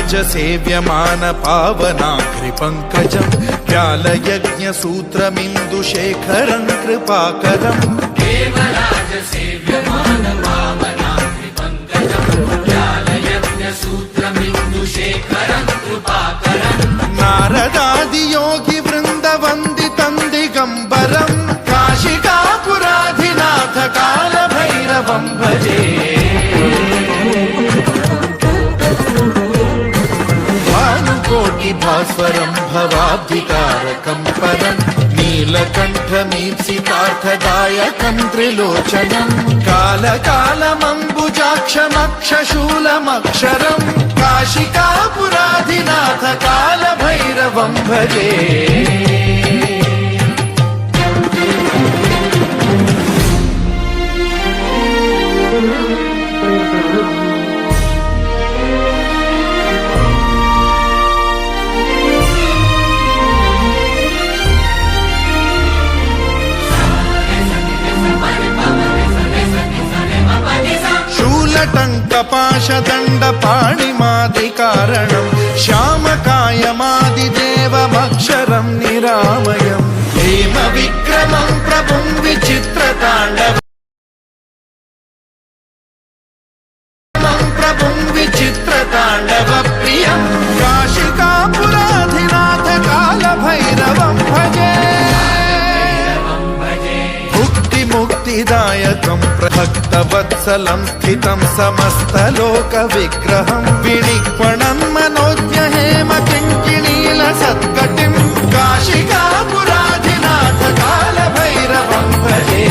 सेव्यमान पावनाग्रिपङ्कजं व्यालयज्ञसूत्रमिन्दुशेखरं कृपाकरम् देवराज सेव्यमान पावनाग्रिपङ्कजं व्यालयज्ञसूत्रमिन्दुशेखरं कृपाकरम् नारदादियोगिवृन्दवन्दितं दिगम्बरं काशिकापुराधिनाथ कालभैरवं भजे भास्वरं भवाब्धिकारकं परं नीलकण्ठमीप्सितार्थदायकं त्रिलोचनं कालकालमम्बुजाक्षमक्षशूलमक्षरं काशिकापुराधिनाथ कालभैरवं भजे टङ्कपाशदण्डपाणिमादिकारणं श्यामकायमादिदेवमक्षरं निरामयं हेमविक्रमं प्रभुं विचित्रताण्डवप्रियं काशिकापुराधिनाथ कालभैरवं भजे मुक्तिदायकं भक्तवत्सलं स्थितं समस्तलोकविग्रहं विनिक्वणं मनोज्ञहेमकिङ्किणीलसत्कटिं काशिकापुराधिनाथ कालभैरवं भजे